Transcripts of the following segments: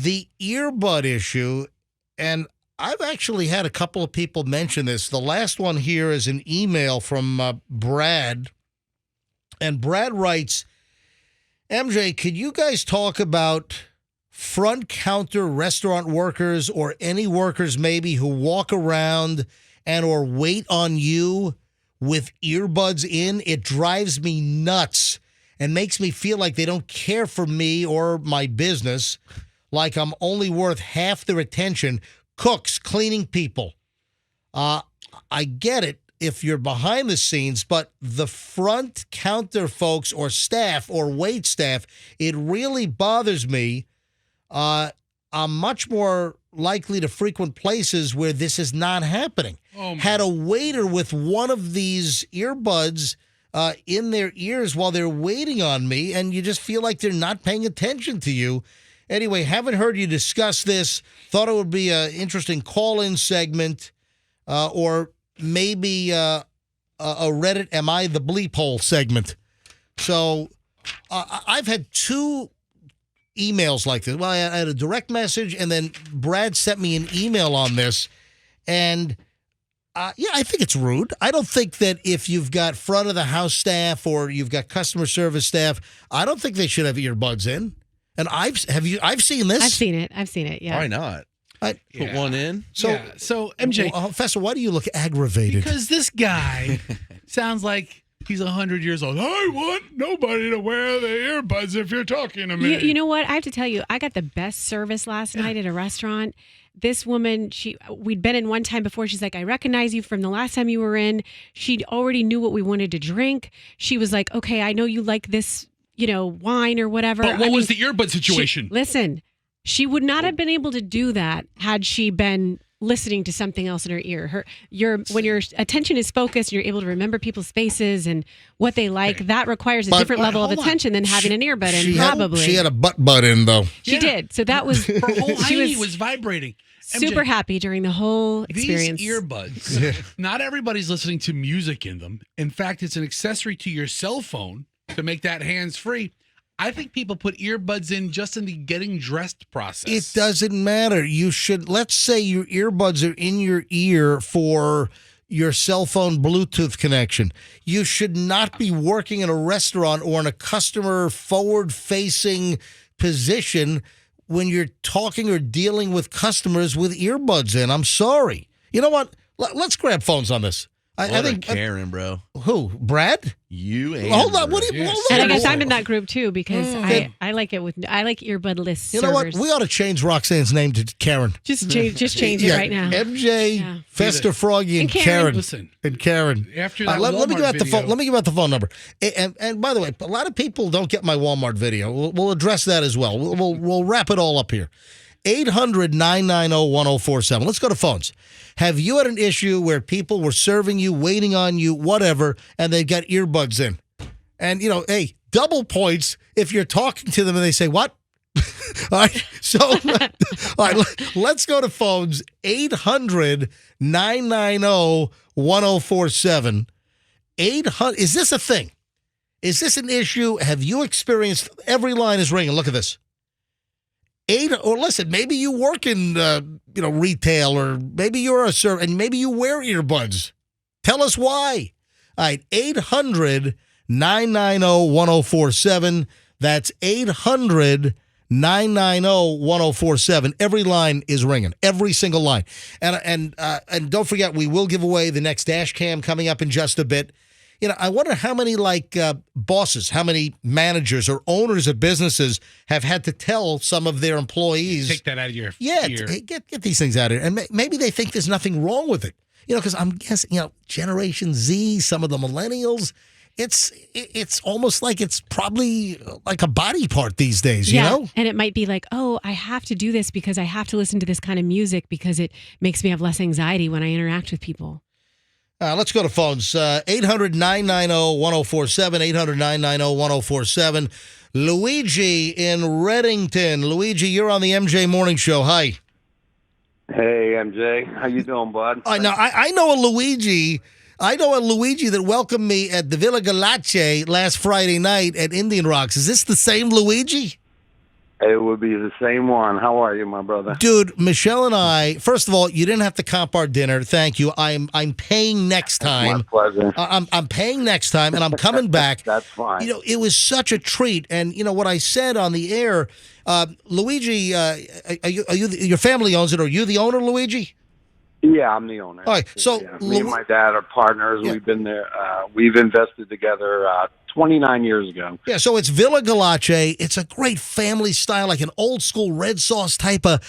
the earbud issue, and I've actually had a couple of people mention this. The last one here is an email from Brad, and Brad writes, MJ, could you guys talk about front counter restaurant workers or any workers maybe who walk around and or wait on you with earbuds in? It drives me nuts and makes me feel like they don't care for me or my business, like I'm only worth half their attention. Cooks, cleaning people. I get it if you're behind the scenes, but the front counter folks or staff or wait staff, it really bothers me. I'm much more likely to frequent places where this is not happening. Had a waiter with one of these earbuds in their ears while they're waiting on me, and you just feel like they're not paying attention to you. Anyway, haven't heard you discuss this. Thought it would be an interesting call-in segment, or maybe a Reddit Am I the Bleep Hole segment. So I've had two emails like this. Well, I had a direct message, and then Brad sent me an email on this. And, yeah, I think it's rude. I don't think that if you've got front of the house staff or you've got customer service staff, I don't think they should have earbuds in. And I've seen this. I've seen it. Yeah. Why not? Put one in. So MJ, Fester, why do you look aggravated? Because this guy sounds like he's 100 years old. I want nobody to wear the earbuds if you're talking to me. You know what? I have to tell you, I got the best service last night at a restaurant. This woman, we'd been in one time before. She's like, I recognize you from the last time you were in. She already knew what we wanted to drink. She was like, okay, I know you like this, wine or whatever. But what was the earbud situation? Listen, she would not have been able to do that had she been listening to something else in her ear. When your attention is focused, you're able to remember people's faces and what they like. That requires a different level of attention than having an earbud in. Probably she had a butt in though. She did. So that was her whole hiney was vibrating. Super happy during the whole experience. These earbuds, not everybody's listening to music in them. In fact, it's an accessory to your cell phone to make that hands-free. I think people put earbuds in just in the getting dressed process. It doesn't matter. Let's say your earbuds are in your ear for your cell phone Bluetooth connection. You should not be working in a restaurant or in a customer forward-facing position when you're talking or dealing with customers with earbuds in. I'm sorry. You know what? Let's grab phones on this. I think Karen, bro. Who? Brad? You and hold on. What do you? Yes. And I guess I'm in that group too because I like it I like earbudless. You know what? We ought to change Roxanne's name to Karen. Just change it right now. MJ, Fester, Froggy, and Karen. Listen, and Karen. After that, let me give out video. the phone. Let me give out the phone number. And by the way, a lot of people don't get my Walmart video. We'll address that as well. We'll wrap it all up here. 800-990-1047. Let's go to phones. Have you had an issue where people were serving you, waiting on you, whatever, and they got earbuds in? And, hey, double points if you're talking to them and they say, what? All right. So, all right, let's go to phones. 800-990-1047. 800. Is this a thing? Is this an issue? Have you experienced? Every line is ringing. Look at this. Or listen, maybe you work in, retail, or maybe you're a server, and maybe you wear earbuds. Tell us why. All right, 800-990-1047. That's 800-990-1047. Every line is ringing. Every single line. And don't forget, we will give away the next dash cam coming up in just a bit. I wonder how many bosses, how many managers or owners of businesses have had to tell some of their employees, take that out of your ear. Get these things out of here. And maybe they think there's nothing wrong with it. Because I'm guessing, Generation Z, some of the millennials, it's almost like it's probably like a body part these days, you know? And it might be like, oh, I have to do this because I have to listen to this kind of music because it makes me have less anxiety when I interact with people. Let's go to phones. 800-990-1047, 800-990-1047. Luigi in Reddington. Luigi, you're on the MJ Morning Show. Hi. Hey, MJ. How you doing, bud? I know a Luigi. I know a Luigi that welcomed me at the Villa Galace last Friday night at Indian Rocks. Is this the same Luigi? It would be the same one. How are you, my brother? Dude, Michelle and I, first of all, you didn't have to comp our dinner. Thank you. I'm paying next time. My pleasure. I'm paying next time, and I'm coming back. That's fine. You know, it was such a treat. And, you know, what I said on the air, Luigi, are you your family owns it, or are you the owner, Luigi? Yeah, I'm the owner. All right, so me and my dad are partners. Yeah. We've been there. We've invested together 29 years ago. Yeah, so it's Villa Galace. It's a great family style, like an old school red sauce type of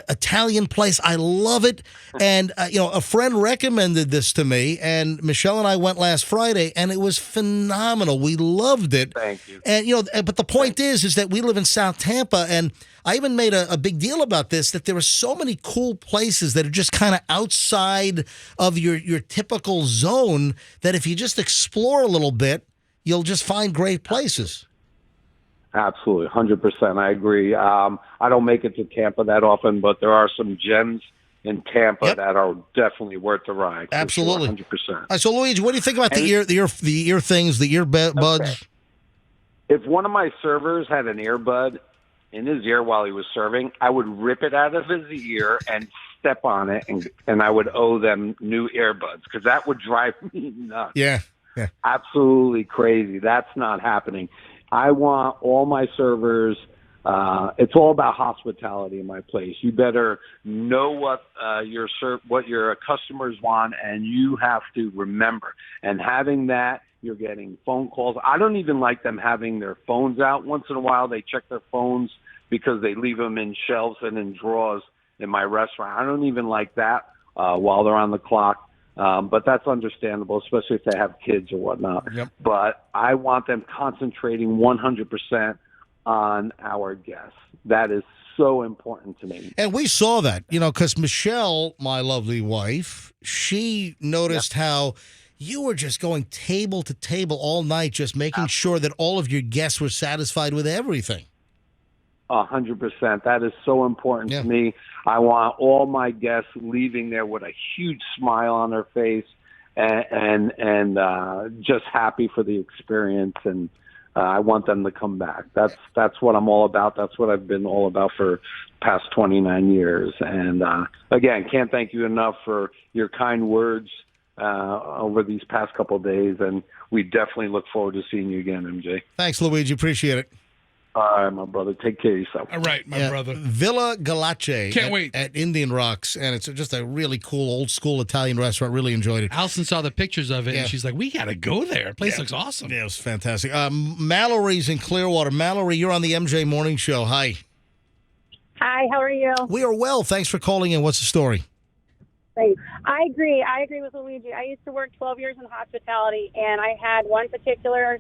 Italian place. I love it. And, you know, a friend recommended this to me, and Michelle and I went last Friday, and it was phenomenal. We loved it. Thank you. And, you know, but the point is that we live in South Tampa, and I even made a big deal about this, that there are so many cool places that are just kind of outside of your typical zone that if you just explore a little bit, you'll just find great places. Absolutely, 100%. I agree. I don't make it to Tampa that often, but there are some gems in Tampa that are definitely worth the ride. Absolutely, sure, 100%. All right, so Luigi, what do you think about the ear things, the earbuds? Okay. If one of my servers had an earbud in his ear while he was serving, I would rip it out of his ear and step on it, and I would owe them new earbuds because that would drive me nuts. Yeah. Absolutely crazy. That's not happening. I want all my servers. It's all about hospitality in my place. You better know what your customers want, and you have to remember. And having that, you're getting phone calls. I don't even like them having their phones out. Once in a while, they check their phones because they leave them in shelves and in drawers in my restaurant. I don't even like that while they're on the clock. But that's understandable, especially if they have kids or whatnot. Yep. But I want them concentrating 100% on our guests. That is so important to me. And we saw that, you know, because Michelle, my lovely wife, she noticed how you were just going table to table all night, just making sure that all of your guests were satisfied with everything. 100%. That is so important to me. I want all my guests leaving there with a huge smile on their face and just happy for the experience. And I want them to come back. That's what I'm all about. That's what I've been all about for the past 29 years. And again, can't thank you enough for your kind words over these past couple of days. And we definitely look forward to seeing you again, MJ. Thanks, Luigi. Appreciate it. All right, my brother. Take care of yourself. All right, my brother. Villa Galace. Can't wait. At Indian Rocks, and it's just a really cool, old-school Italian restaurant. Really enjoyed it. Allison saw the pictures of it, and she's like, we got to go there. The place looks awesome. Yeah, it was fantastic. Mallory's in Clearwater. Mallory, you're on the MJ Morning Show. Hi. Hi, how are you? We are well. Thanks for calling in. What's the story? Thanks. I agree with Luigi. I used to work 12 years in hospitality, and I had one particular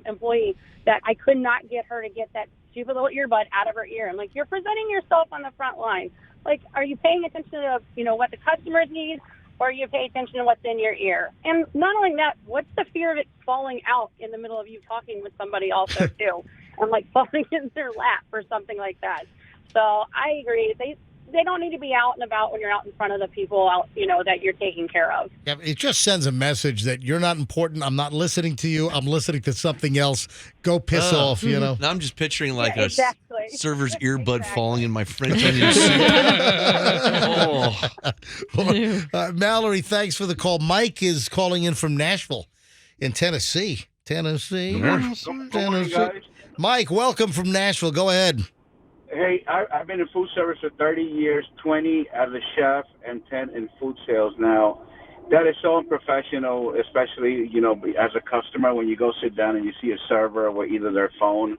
employee that I could not get her to get that stupid little earbud out of her ear. I'm like, you're presenting yourself on the front line. Like, are you paying attention to, what the customers need, or are you paying attention to what's in your ear? And not only that, what's the fear of it falling out in the middle of you talking with somebody also, too? And, like, falling in their lap or something like that. So I agree. They don't need to be out and about when you're out in front of the people out, that you're taking care of. Yeah, it just sends a message that you're not important. I'm not listening to you. I'm listening to something else. Go piss off, Now I'm just picturing like a server's earbud Exactly. falling in my French onion soup. Mallory, thanks for the call. Mike is calling in from Nashville in Tennessee. Tennessee. Mike, welcome from Nashville. Go ahead. Hey, I've been in food service for 30 years, 20 as a chef and 10 in food sales. Now, that is so unprofessional, especially, as a customer when you go sit down and you see a server with either their phone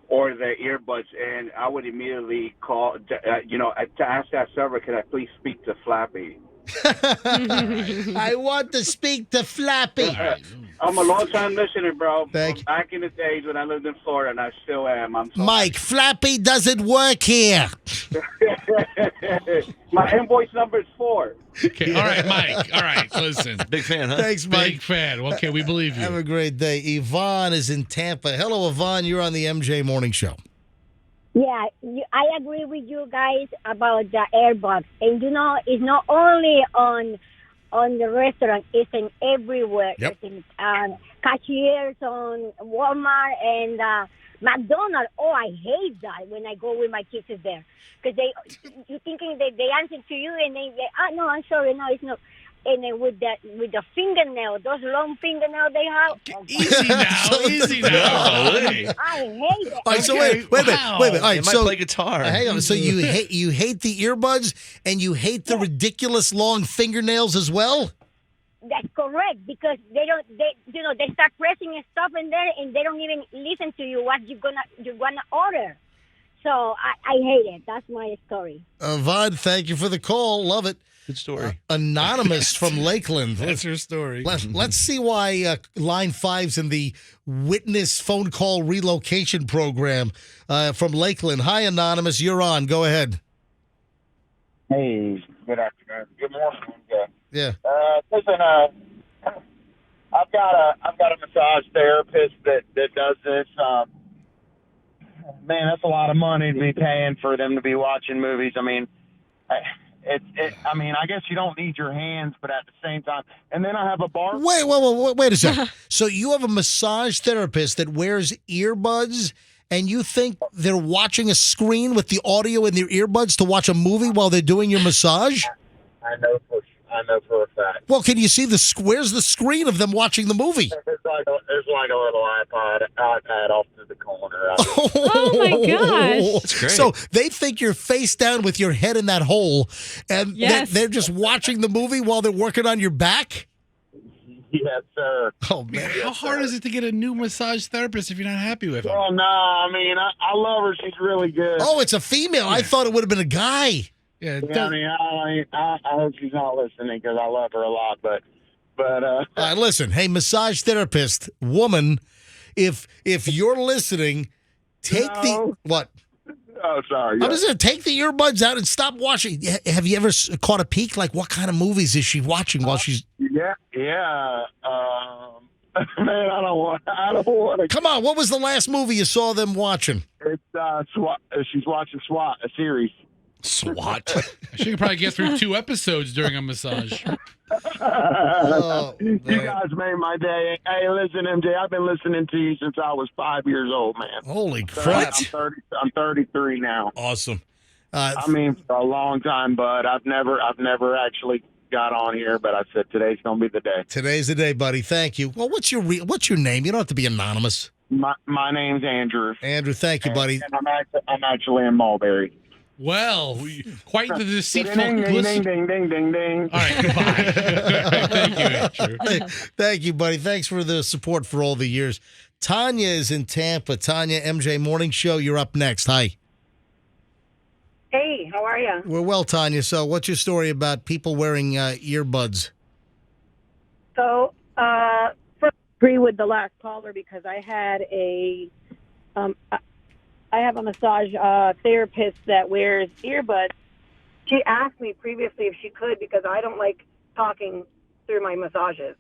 or their earbuds. And I would immediately call, to ask that server, can I please speak to Flappy? I want to speak to Flappy. I'm a long-time listener, bro. Thank you. Back in the days when I lived in Florida, and I still am. Mike, Flappy doesn't work here. My invoice number is 4. Okay, all right, Mike. All right, listen. Big fan, huh? Thanks, Mike. Big fan. Okay, we believe you. Have a great day. Yvonne is in Tampa. Hello, Yvonne. You're on the MJ Morning Show. Yeah, I agree with you guys about the Airpods. And, it's not only on the restaurant, it's in everywhere. Yep. It's in cashiers on Walmart and McDonald's, oh, I hate that when I go with my kids there. Because you thinking that they answer to you and they no, I'm sorry, no, it's not. And then with the fingernail, those long fingernails they have. Easy now, easy now. I hate it. All right, so wait a minute. All right, They might so play guitar. hang on. So you hate the earbuds and you hate the ridiculous long fingernails as well? That's correct, because they start pressing and stuff in there, and they don't even listen to you what you're gonna order. So I hate it. That's my story. Vaughn, thank you for the call. Love it. Good story. Anonymous from Lakeland. That's her story. Let's see why Line 5's in the Witness Phone Call Relocation Program from Lakeland. Hi, Anonymous. You're on. Go ahead. Hey, good afternoon. Good morning. Yeah. Listen, I've got a massage therapist that does this. Man, that's a lot of money to be paying for them to be watching movies. I mean, I mean, I guess you don't need your hands, but at the same time, and then I have a bar. Wait a second. So you have a massage therapist that wears earbuds, and you think they're watching a screen with the audio in their earbuds to watch a movie while they're doing your massage? I know for a fact. Well, can you see where's the screen of them watching the movie? There's like a little iPad off to the corner. Oh my gosh. That's great. So they think you're face down with your head in that hole, and Yes. they're just watching the movie while they're working on your back? Yes, sir. Oh, man. How hard is it to get a new massage therapist if you're not happy with them? Well, no, I mean, I love her. She's really good. Oh, it's a female. I thought it would have been a guy. Yeah, Yeah, I mean, I hope she's not listening because I love her a lot. But All right, listen. Hey, massage therapist, woman, if you're listening, take No. what? oh, sorry. I'm just going to take the earbuds out and stop watching. Have you ever caught a peek? Like, what kind of movies is she watching while she's... Yeah. Man, I don't want to. Come on, what was the last movie you saw them watching? It's SWAT. She's watching SWAT, a series. SWAT. she can probably get through 2 episodes during a massage. Oh, You guys made my day. Hey, listen, MJ, I've been listening to you since I was 5 years old, man. holy crap. I'm 33 now. Awesome. I mean, for a long time, bud. I've never actually got on here, but I said today's gonna be the day. Today's the day, buddy. Thank you. Well, what's your name? You don't have to be anonymous. My name's Andrew. Andrew, thank you, buddy. And I'm actually in Mulberry. Well, quite the deceitful. Ding, ding, ding, ding, ding, ding, ding. All right, goodbye. Thank you, Andrew. Thank you, buddy. Thanks for the support for all the years. Tanya is in Tampa. Tanya, MJ Morning Show. You're up next. Hi. Hey, how are you? We're well, Tanya. So what's your story about people wearing earbuds? So, first, I agree with the last caller because I had I have a massage therapist that wears earbuds. She asked me previously if she could because I don't like talking through my massages.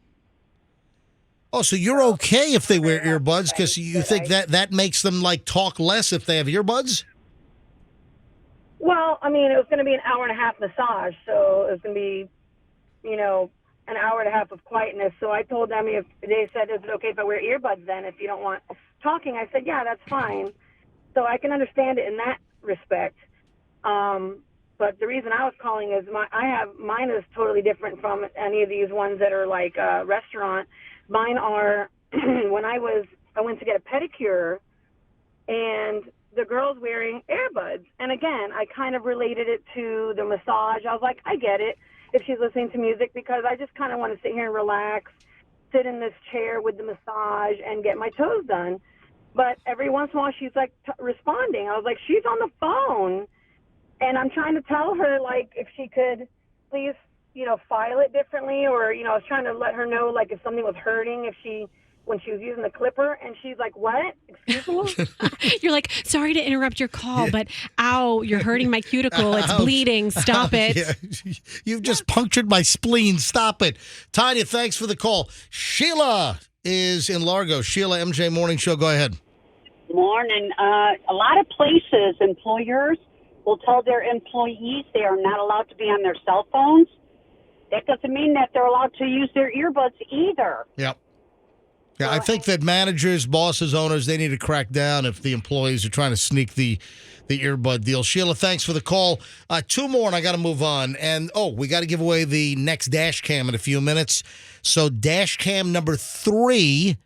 Oh, so you're okay if they wear earbuds because you think that makes them like talk less if they have earbuds? Well, I mean, it was going to be an hour and a half massage, so it was going to be, an hour and a half of quietness. So I told them if they said, is it okay if I wear earbuds then if you don't want talking? I said, yeah, that's fine. So I can understand it in that respect. But the reason I was calling is mine is totally different from any of these ones that are like a restaurant. Mine are when I went to get a pedicure and the girl's wearing earbuds. And again, I kind of related it to the massage. I was like, I get it if she's listening to music because I just kind of want to sit here and relax, sit in this chair with the massage and get my toes done. But every once in a while, she's like responding. I was like, she's on the phone. And I'm trying to tell her, like, if she could please, file it differently. Or, I was trying to let her know, like, if something was hurting, when she was using the clipper. And she's like, what? Excuse me? You're like, sorry to interrupt your call, but ow, you're hurting my cuticle. It's Ouch. bleeding. Stop it. Yeah. You've just punctured my spleen. Stop it. Tanya, thanks for the call. Sheila is in Largo. Sheila, MJ Morning Show. Go ahead. Morning. A lot of places, employers will tell their employees they are not allowed to be on their cell phones. That doesn't mean that they're allowed to use their earbuds either. Yep. Yeah, I think that managers, bosses, owners, they need to crack down if the employees are trying to sneak the earbud deal. Sheila, thanks for the call. Two more, and I got to move on. And, we got to give away the next dash cam in a few minutes. So dash cam number 3,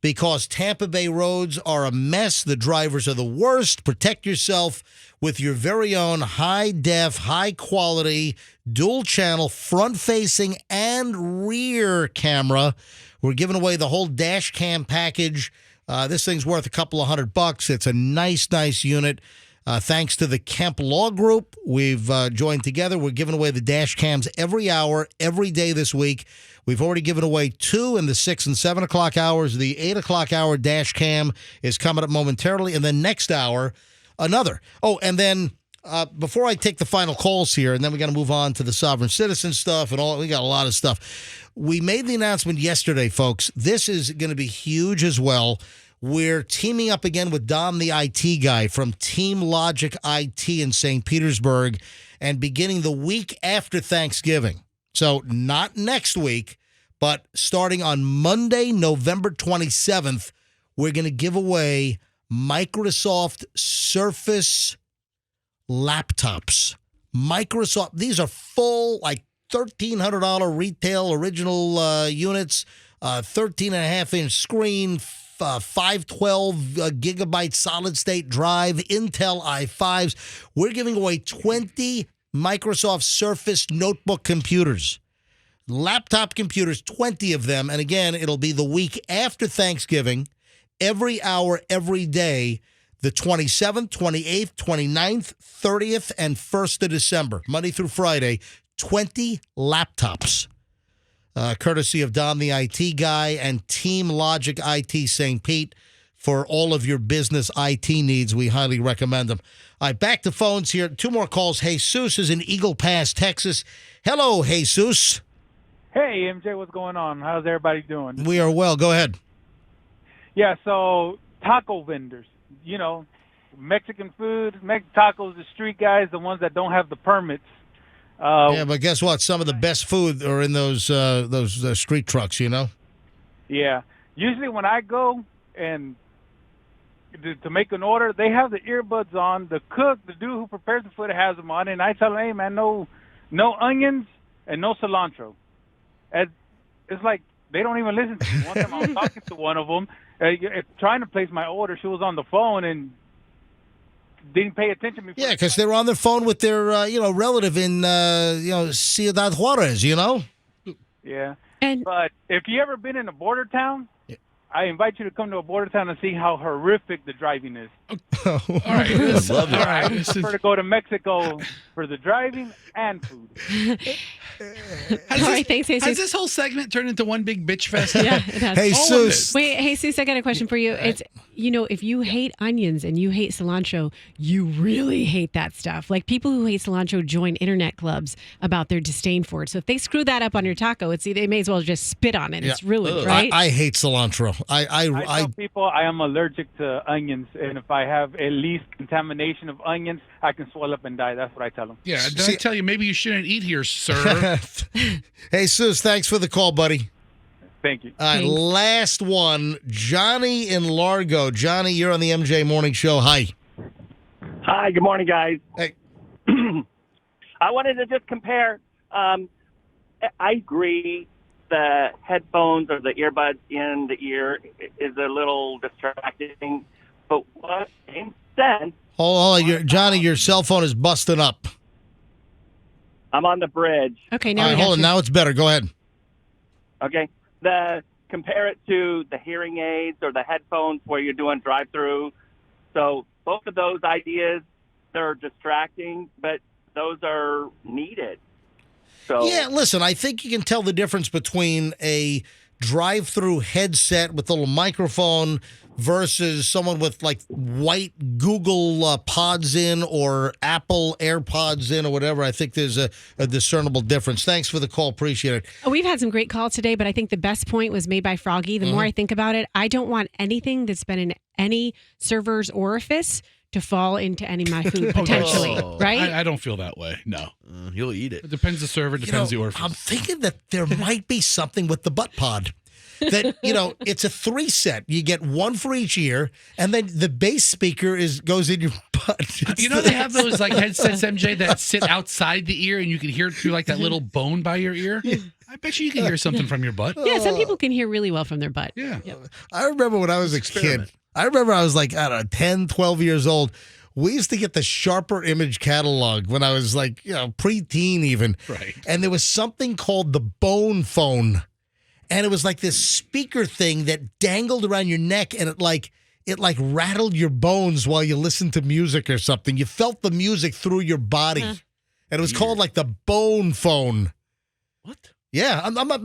because Tampa Bay roads are a mess. The drivers are the worst. Protect yourself with your very own high-def, high-quality, dual-channel, front-facing, and rear camera. We're giving away the whole dash cam package. This thing's worth a couple of $100. It's a nice unit. Thanks to the Kemp Law Group, we've joined together. We're giving away the dash cams every hour, every day this week. We've already given away 2 in the 6 and 7 o'clock hours. The 8 o'clock hour dash cam is coming up momentarily. And then next hour, another. And then before I take the final calls here, and then we got to move on to the sovereign citizen stuff and all. We got a lot of stuff. We made the announcement yesterday, folks. This is going to be huge as well. We're teaming up again with Don, the IT guy from Team Logic IT in St. Petersburg, and beginning the week after Thanksgiving. So not next week, but starting on Monday, November 27th, we're going to give away Microsoft Surface laptops. Microsoft, these are full, like $1,300 retail original units, 13.5-inch screen, 512 gigabyte solid state drive, Intel i5s. We're giving away 20 Microsoft Surface notebook computers, laptop computers, 20 of them. And again, it'll be the week after Thanksgiving, every hour, every day, the 27th, 28th, 29th, 30th, and 1st of December, Monday through Friday, 20 laptops. Courtesy of Don, the IT guy, and Team Logic IT St. Pete. For all of your business IT needs, we highly recommend them. All right, back to phones here. 2 more calls. Jesus is in Eagle Pass, Texas. Hello, Jesus. Hey, MJ, what's going on? How's everybody doing? We are well. Go ahead. Yeah, so taco vendors, Mexican food, tacos, the street guys, the ones that don't have the permits. Yeah, but guess what? Some of the best food are in those street trucks, Yeah. Usually when I go and to make an order, they have the earbuds on. The cook, the dude who prepares the food, has them on. And I tell him, hey, man, no onions and no cilantro. And it's like they don't even listen to me. One time I was talking to one of them, trying to place my order. She was on the phone and didn't pay attention to me. Yeah, because they're on their phone with their relative in Ciudad Juarez, Yeah. But if you ever been in a border town, I invite you to come to a border town and see how horrific the driving is. All right. Love it. All right. I prefer to go to Mexico for the driving and food. All right, thanks, Jesus. Has this whole segment turned into one big bitch fest? Yeah, it has. Jesus. Wait, Jesus, I got a question for you. It's, if you hate onions and you hate cilantro, you really hate that stuff. Like people who hate cilantro join internet clubs about their disdain for it. So if they screw that up on your taco, they may as well just spit on it. Yeah. It's ruined, right? I hate cilantro. I tell people I am allergic to onions, and if I have at least contamination of onions, I can swell up and die. That's what I tell them. Yeah, did I tell you maybe you shouldn't eat here, sir? Hey, Sus, thanks for the call, buddy. Thank you. All right, last one. Johnny in Largo. Johnny, you're on the MJ Morning Show. Hi. Hi, good morning, guys. Hey. I wanted to just compare. I agree the headphones or the earbuds in the ear is a little distracting, but what instead... Hold on, Johnny, your cell phone is busting up. I'm on the bridge. Okay, now hold on. Now it's better. Go ahead. Okay. Compare it to the hearing aids or the headphones where you're doing drive-through. So both of those ideas, they're distracting, but those are needed. So yeah, listen, I think you can tell the difference between a drive-through headset with a little microphone versus someone with like white Google Pods in or Apple AirPods in or whatever. I think there's a discernible difference. Thanks for the call. Appreciate it. We've had some great calls today, but I think the best point was made by Froggy. The more I think about it, I don't want anything that's been in any server's orifice to fall into any of my food potentially, right? I don't feel that way. No. You'll eat it. It depends the server, depends the orifice. I'm thinking that there might be something with the butt pod. that, it's a 3-set. You get one for each ear, and then the bass speaker goes in your butt. They have those like headsets, MJ, that sit outside the ear, and you can hear it through like that little bone by your ear. Yeah. I bet you can hear something from your butt. Yeah, some people can hear really well from their butt. Yeah. Yep. I remember when I was a kid. I remember I was like, I don't know, 10, 12 years old. We used to get the Sharper Image catalog when I was like, preteen even. Right. And there was something called the Bone Phone. And it was like this speaker thing that dangled around your neck, and it rattled your bones while you listened to music or something. You felt the music through your body. And it was called like the Bone Phone. What? Yeah, I'm not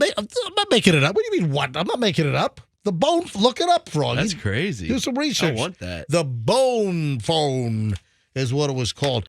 making it up. What do you mean, what? I'm not making it up. The bone, look it up, Froggy. That's crazy. Do some research. I want that. The Bone Phone is what it was called.